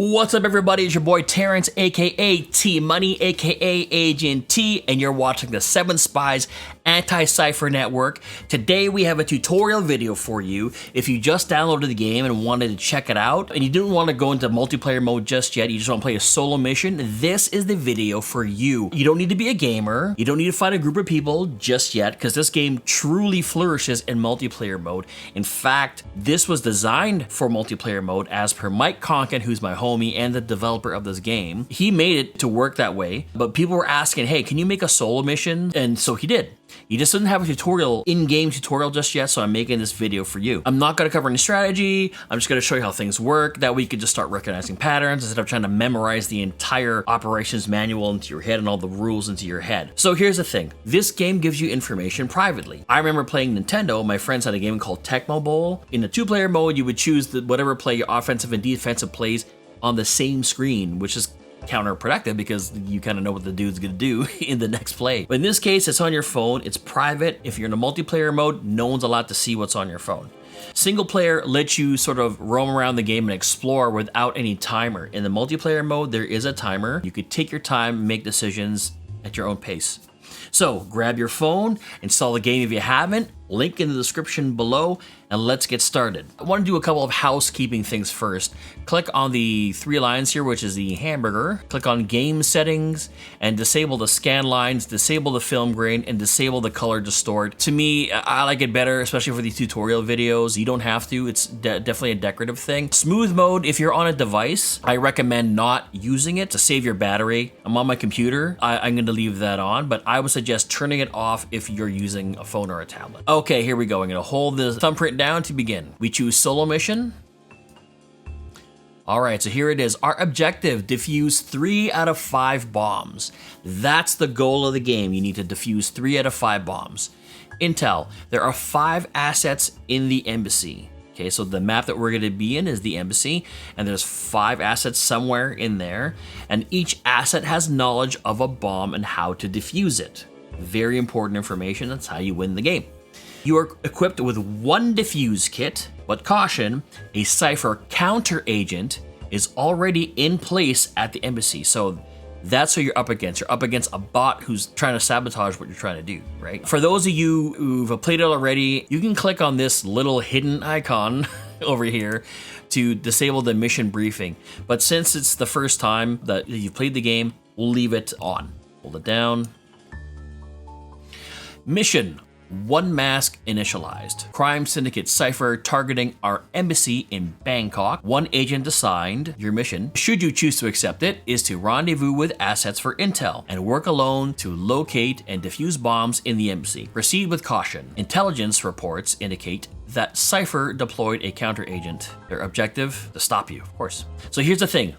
What's up, everybody? It's your boy Terrence, aka T Money, aka Agent T, and you're watching the 7 Spies Anti-Cipher Network. Today we have a tutorial video for you. If you just downloaded the game and wanted to check it out, and you didn't want to go into multiplayer mode just yet, you just want to play a solo mission, this is the video for you. You don't need to be a gamer, you don't need to find a group of people just yet, because this game truly flourishes in multiplayer mode. In fact, this was designed for multiplayer mode as per Mike Conkin, who's my homie and the developer of this game. He made it to work that way, but people were asking, hey, can you make a solo mission? And so he did. He just didn't have a tutorial, in-game tutorial just yet, so I'm making this video for you. I'm not going to cover any strategy, I'm just going to show you how things work. That way you can just start recognizing patterns instead of trying to memorize the entire operations manual into your head and all the rules into your head. So here's the thing, this game gives you information privately. I remember playing Nintendo, my friends had a game called Tecmo Bowl. In the 2-player mode, you would choose whatever play, your offensive and defensive plays on the same screen, which is counterproductive because you kind of know what the dude's gonna do in the next play. But in this case, it's on your phone, it's private. If you're in a multiplayer mode, no one's allowed to see what's on your phone. Single player lets you sort of roam around the game and explore without any timer. In the multiplayer mode, there is a timer. You could take your time, make decisions at your own pace. So grab your phone, install the game if you haven't, link in the description below, and let's get started. I want to do a couple of housekeeping things first. Click on the 3 lines here, which is the hamburger. Click on game settings and disable the scan lines, disable the film grain, and disable the color distort. To me, I like it better, especially for these tutorial videos. You don't have to, it's definitely a decorative thing. Smooth mode, if you're on a device, I recommend not using it to save your battery. I'm on my computer, I'm gonna leave that on, but I would suggest turning it off if you're using a phone or a tablet. Okay, here we go. I'm gonna hold the thumbprint down to begin. We choose solo mission. All right, so here it is. Our objective, defuse 3 out of 5 bombs. That's the goal of the game. You need to defuse 3 out of 5 bombs. Intel, there are 5 assets in the embassy. Okay, so the map that we're gonna be in is the embassy, and there's 5 assets somewhere in there, and each asset has knowledge of a bomb and how to defuse it. Very important information, that's how you win the game. You are equipped with 1 defuse kit, but caution, a cipher counter agent is already in place at the embassy. So that's who you're up against. You're up against a bot who's trying to sabotage what you're trying to do, right? For those of you who've played it already, you can click on this little hidden icon over here to disable the mission briefing. But since it's the first time that you've played the game, we'll leave it on. Hold it down. Mission. 1 mask initialized. Crime syndicate cipher targeting our embassy in Bangkok. 1 agent assigned. Your mission, should you choose to accept it, is to rendezvous with assets for intel and work alone to locate and defuse bombs in the embassy. Proceed with caution. Intelligence reports indicate that Cipher deployed a counter agent. Their objective, to stop you, of course. So here's the thing.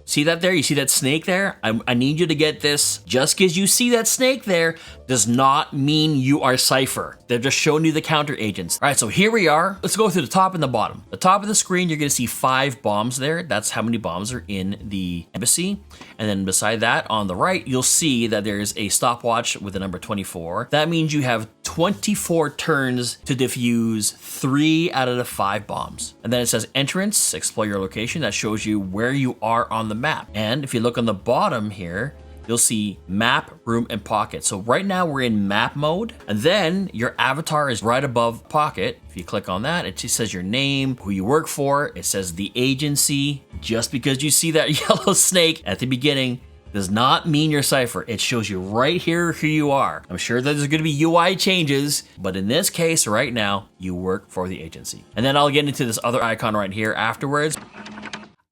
See that there? You see that snake there? I need you to get this. Just because you see that snake there does not mean you are Cipher. They're just showing you the counter agents. All right, so here we are. Let's go through the top and the bottom. The top of the screen, you're gonna see 5 bombs there. That's how many bombs are in the embassy. And then beside that, on the right, you'll see that there's a stopwatch with the number 24. That means you have 24 turns to defuse 3 out of the 5 bombs. And then it says entrance, explore your location. That shows you where you are on the map. And if you look on the bottom here, you'll see map, room, and pocket. So right now we're in map mode, and then your avatar is right above pocket. If you click on that, it just says your name, who you work for, it says the agency. Just because you see that yellow snake at the beginning does not mean you're Cipher. It shows you right here who you are. I'm sure that there's gonna be UI changes, but in this case, right now, you work for the agency. And then I'll get into this other icon right here afterwards.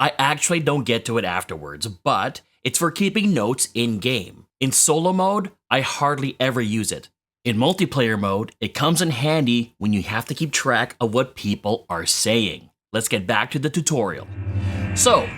I actually don't get to it afterwards, but it's for keeping notes in-game. In solo mode, I hardly ever use it. In multiplayer mode, it comes in handy when you have to keep track of what people are saying. Let's get back to the tutorial. So,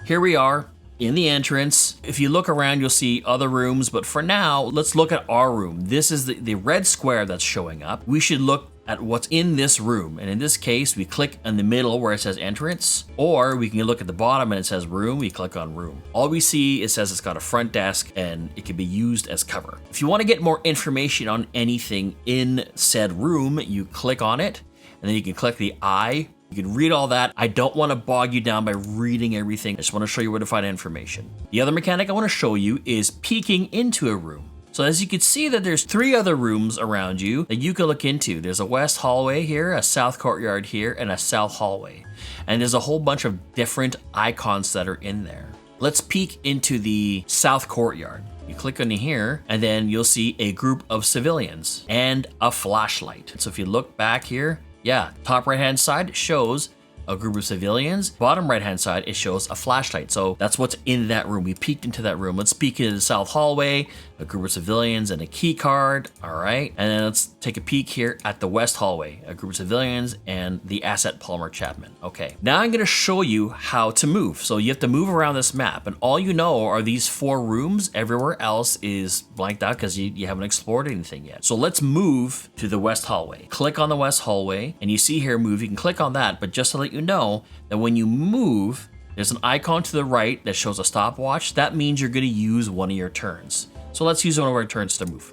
here we are in the entrance. If you look around, you'll see other rooms, but for now, let's look at our room. This is the red square that's showing up. We should look at what's in this room. And in this case, we click in the middle where it says entrance, or we can look at the bottom and it says room, we click on room. All we see, it says it's got a front desk and it can be used as cover. If you want to get more information on anything in said room, you click on it, and then you can click the I You can read all that. I don't want to bog you down by reading everything. I just want to show you where to find information. The other mechanic I want to show you is peeking into a room. So as you can see that there's 3 other rooms around you that you can look into. There's a west hallway here, a south courtyard here, and a south hallway. And there's a whole bunch of different icons that are in there. Let's peek into the south courtyard. You click on here, and then you'll see a group of civilians and a flashlight. So if you look back here, yeah, top right-hand side shows a group of civilians. Bottom right-hand side, it shows a flashlight. So that's what's in that room. We peeked into that room. Let's peek into the south hallway, a group of civilians and a key card. All right. And then let's take a peek here at the west hallway, a group of civilians and the asset Palmer Chapman. Okay. Now I'm going to show you how to move. So you have to move around this map, and all you know are these 4 rooms. Everywhere else is blanked out because you haven't explored anything yet. So let's move to the west hallway. Click on the west hallway, and you see here move. You can click on that, but just to let you know that when you move, there's an icon to the right that shows a stopwatch. That means you're going to use one of your turns. So let's use one of our turns to move.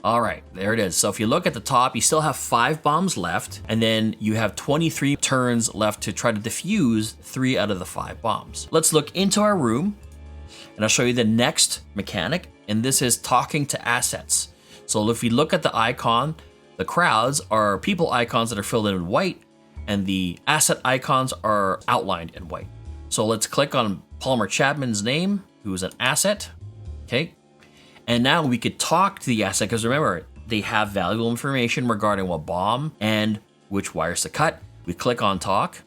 All right, there it is. So if you look at the top, you still have 5 bombs left, and then you have 23 turns left to try to defuse 3 out of the 5 bombs. Let's look into our room, and I'll show you the next mechanic, and this is talking to assets. So if you look at the icon, the crowds are people icons that are filled in white, and the asset icons are outlined in white. So let's click on Palmer Chapman's name, who is an asset, okay? And now we could talk to the asset, because remember, they have valuable information regarding what bomb and which wires to cut. We click on talk.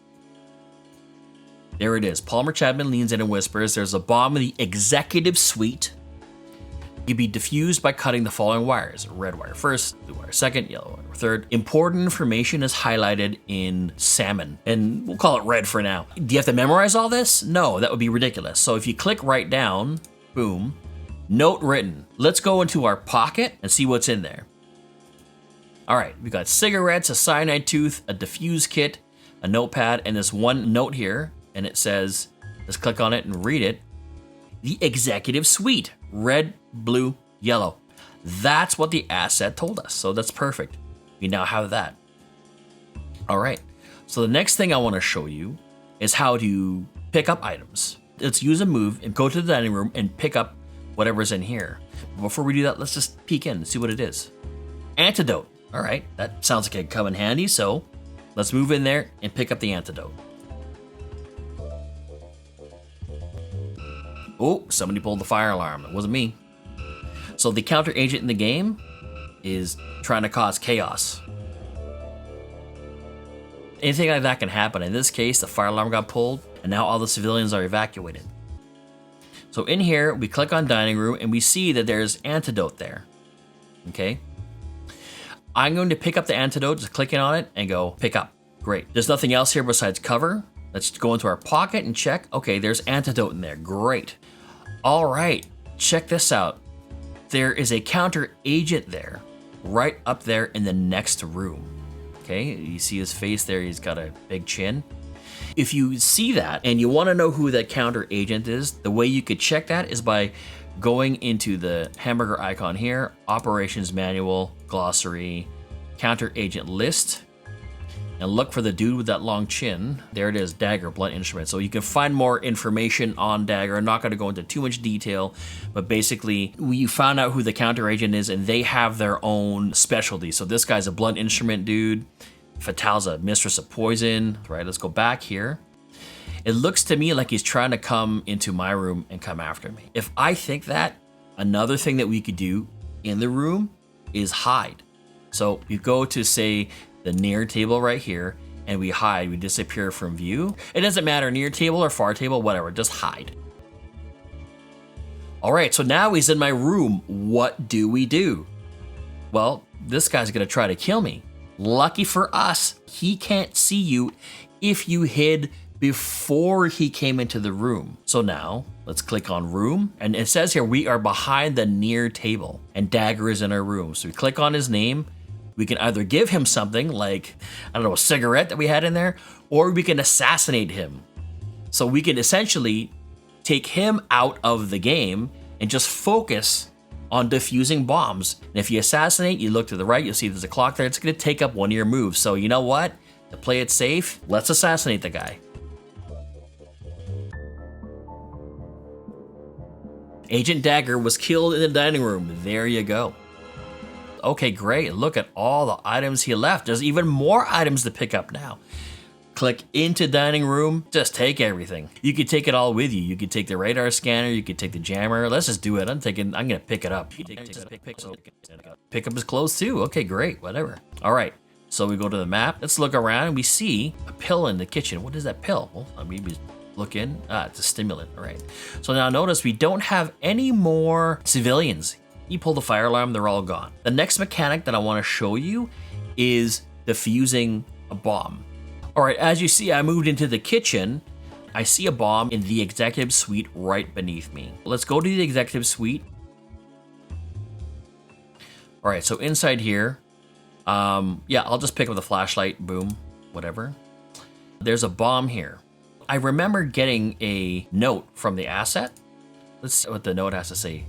There it is. Palmer Chapman leans in and whispers, there's a bomb in the executive suite. It can be diffused by cutting the following wires. Red wire first, blue wire second, yellow wire third. Important information is highlighted in salmon, and we'll call it red for now. Do you have to memorize all this? No, that would be ridiculous. So if you click right down, boom, note written. Let's go into our pocket and see what's in there. All right, we got cigarettes, a cyanide tooth, a diffuse kit, a notepad, and this one note here, and it says, let's click on it and read it. The executive suite, red, blue, yellow. That's what the asset told us, so that's perfect. We now have that. All right, so the next thing I want to show you is how to pick up items. Let's use a move and go to the dining room and pick up whatever's in here. Before we do that, let's just peek in and see what it is. Antidote. All right, that sounds like it could come in handy, so let's move in there and pick up the antidote. Oh, somebody pulled the fire alarm. It wasn't me. So the counter agent in the game is trying to cause chaos. Anything like that can happen. In this case, the fire alarm got pulled, and now all the civilians are evacuated. So in here, we click on dining room, and we see that there's antidote there. Okay. I'm going to pick up the antidote, just clicking on it, and go pick up. Great. There's nothing else here besides cover. Let's go into our pocket and check. Okay, there's antidote in there. Great. All right, check this out. There is a counter agent there, right up there in the next room. Okay, you see his face there, he's got a big chin. If you see that and you want to know who that counter agent is, the way you could check that is by going into the hamburger icon here, operations manual, glossary, counter agent list, and look for the dude with that long chin. There it is, Dagger, blunt instrument. So you can find more information on Dagger. I'm not going to go into too much detail, but basically we found out who the counter agent is, and they have their own specialty. So this guy's a blunt instrument dude. Fatal's a mistress of poison. Right, let's go back here. It looks to me like he's trying to come into my room and come after me. If I think that, another thing that we could do in the room is hide. So you go to, say, the near table right here, and we hide, we disappear from view. It doesn't matter, near table or far table, whatever, just hide. All right, so now he's in my room. What do we do? Well, this guy's gonna try to kill me. Lucky for us, he can't see you if you hid before he came into the room. So now, let's click on room, and it says here, we are behind the near table, and Dagger is in our room. So we click on his name. We can either give him something like, I don't know, a cigarette that we had in there, or we can assassinate him. So we can essentially take him out of the game and just focus on defusing bombs. And if you assassinate, you look to the right, you'll see there's a clock there. It's going to take up one of your moves. So you know what? To play it safe, let's assassinate the guy. Agent Dagger was killed in the dining room. There you go. Okay, great. Look at all the items he left. There's even more items to pick up now. Click into dining room, just take everything. You could take it all with you. You could take the radar scanner, you could take the jammer. Let's just do it. I'm gonna pick it up. Pick up his clothes too. Okay, great, whatever. All right, so we go to the map. Let's look around and we see a pill in the kitchen. What is that pill? Well, I mean, we look in. It's a stimulant, all right. So now notice we don't have any more civilians. You pull the fire alarm, they're all gone. The next mechanic that I wanna show you is defusing a bomb. All right, as you see, I moved into the kitchen. I see a bomb in the executive suite right beneath me. Let's go to the executive suite. All right, so inside here, yeah, I'll just pick up the flashlight, boom, whatever. There's a bomb here. I remember getting a note from the asset. Let's see what the note has to say.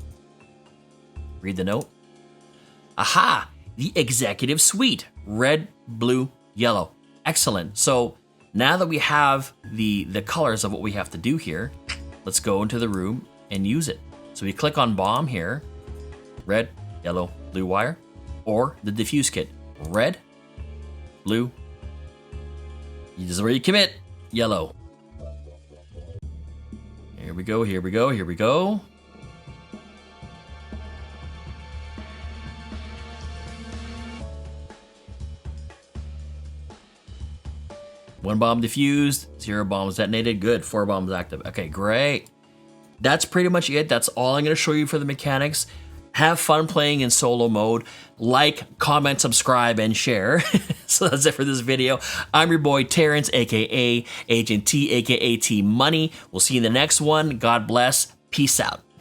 Read the note. Aha, the executive suite, red, blue, yellow. Excellent. So now that we have the colors of what we have to do here, let's go into the room and use it. So we click on bomb here, red, yellow, blue wire, or the diffuse kit, red, blue, this is where you commit, yellow. Here we go, here we go, here we go. One bomb defused, 0 bombs detonated, good, 4 bombs active. Okay, great. That's pretty much it. That's all I'm gonna show you for the mechanics. Have fun playing in solo mode. Like, comment, subscribe, and share. So that's it for this video. I'm your boy Terrence, AKA Agent T, AKA T Money. We'll see you in the next one. God bless. Peace out.